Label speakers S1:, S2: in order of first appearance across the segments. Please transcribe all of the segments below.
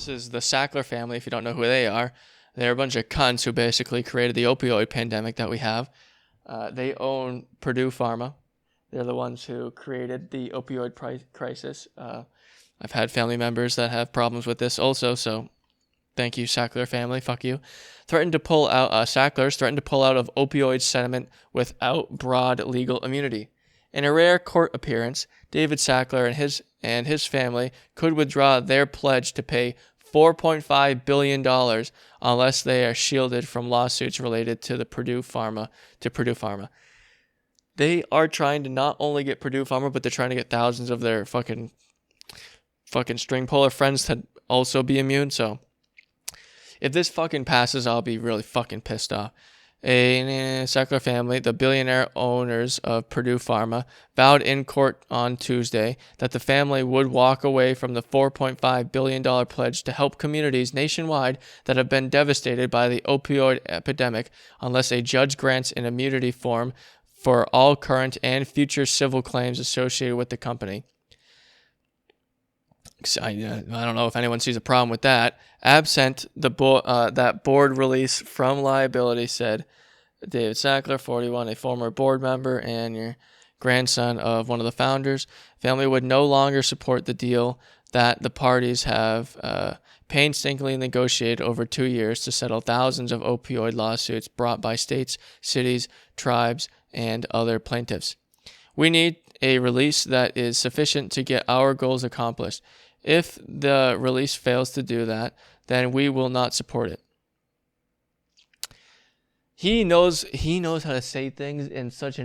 S1: this is the Sackler family. If you don't know who they are, they're a bunch of cunts who basically created the opioid pandemic that we have. They own Purdue Pharma. They're the ones who created the opioid crisis. I've had family members that have problems with this also, so thank you, Sackler family. Fuck you. Sacklers threatened to pull out of opioid settlement without broad legal immunity. In a rare court appearance, David Sackler and his family could withdraw their pledge to pay $4.5 billion unless they are shielded from lawsuits related to Purdue Pharma. They are trying to not only get Purdue Pharma, but they're trying to get thousands of their fucking string puller friends to also be immune. So if this fucking passes, I'll be really fucking pissed off. A Sackler family, the billionaire owners of Purdue Pharma, vowed in court on Tuesday that the family would walk away from the $4.5 billion pledge to help communities nationwide that have been devastated by the opioid epidemic unless a judge grants an immunity form for all current and future civil claims associated with the company. I don't know if anyone sees a problem with that. Absent that board release from liability, said David Sackler, 41, a former board member and your grandson of one of the founders. Family would no longer support the deal that the parties have painstakingly negotiated over 2 years to settle thousands of opioid lawsuits brought by states, cities, tribes, and other plaintiffs. We need a release that is sufficient to get our goals accomplished. If the release fails to do that, then we will not support it. He knows how to say things in such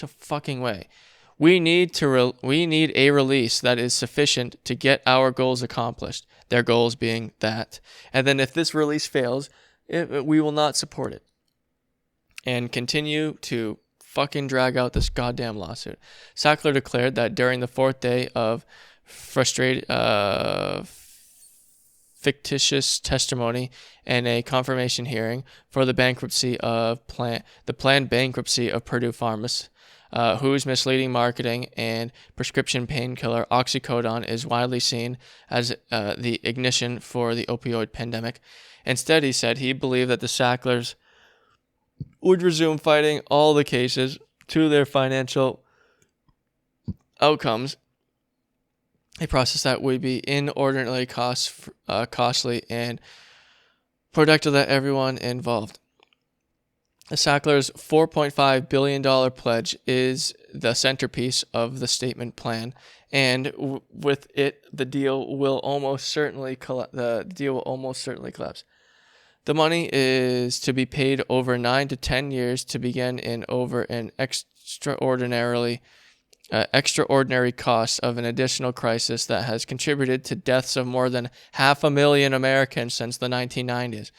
S1: a fucking way. We need a release that is sufficient to get our goals accomplished. Their goals being that. And then if this release fails, we will not support it. And continue to fucking drag out this goddamn lawsuit. Sackler declared that during the fourth day of fictitious testimony and a confirmation hearing for the planned bankruptcy of Purdue Pharma, whose misleading marketing and prescription painkiller oxycodone is widely seen as the ignition for the opioid pandemic. Instead, he said he believed that the Sacklers would resume fighting all the cases to their financial outcomes, a process that would be inordinately costly and productive to everyone involved. The Sacklers' $4.5 billion pledge is the centerpiece of the statement plan, and with it, the deal will almost certainly collapse. The money is to be paid over 9 to 10 years to begin in over an extraordinary cost of an additional crisis that has contributed to deaths of more than 500,000 Americans since the 1990s.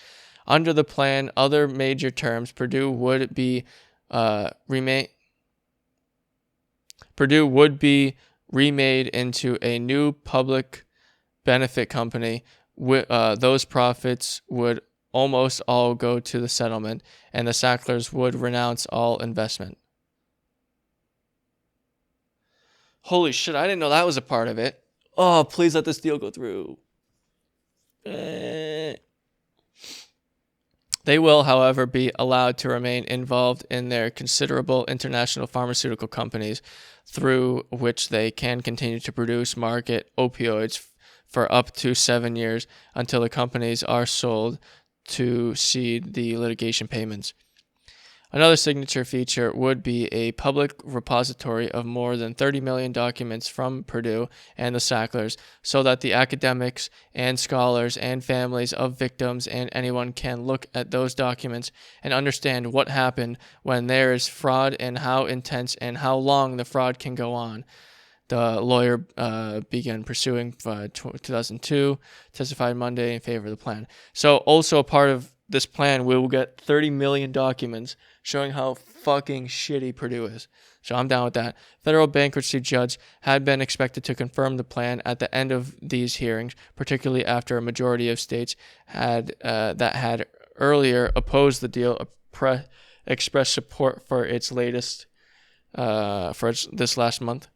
S1: Under the plan, other major terms, Purdue would be remade into a new public benefit company. Those profits would almost all go to the settlement, and the Sacklers would renounce all investment. Holy shit, I didn't know that was a part of it. Oh, please let this deal go through. They will, however, be allowed to remain involved in their considerable international pharmaceutical companies through which they can continue to market opioids for up to 7 years until the companies are sold to cede the litigation payments. Another signature feature would be a public repository of more than 30 million documents from Purdue and the Sacklers, so that the academics and scholars and families of victims and anyone can look at those documents and understand what happened when there is fraud and how intense and how long the fraud can go on. The lawyer began pursuing 2002, testified Monday in favor of the plan. So also a part of this plan, we will get 30 million documents showing how fucking shitty Purdue is. So I'm down with that. Federal bankruptcy judge had been expected to confirm the plan at the end of these hearings, particularly after a majority of states had earlier opposed the deal, expressed support for its latest this last month.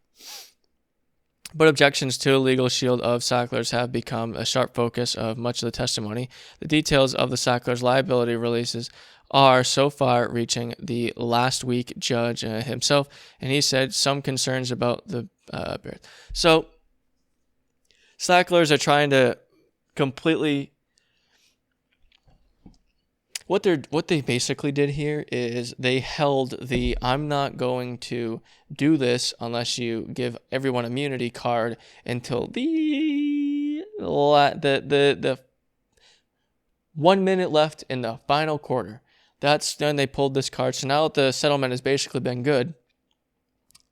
S1: But objections to a legal shield of Sacklers have become a sharp focus of much of the testimony. The details of the Sacklers liability releases are so far reaching the last week judge himself, and he said some concerns about the Bears. So Sacklers are trying to completely what they basically did here is they held the I'm not going to do this unless you give everyone immunity card until the 1 minute left in the final quarter. That's then they pulled this card. So now the settlement has basically been good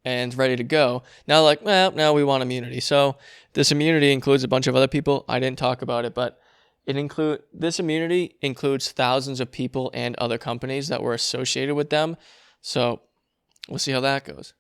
S1: and ready to go. Now, like, well, now we want immunity. So this immunity includes a bunch of other people. I didn't talk about it, but this immunity includes thousands of people and other companies that were associated with them. So we'll see how that goes.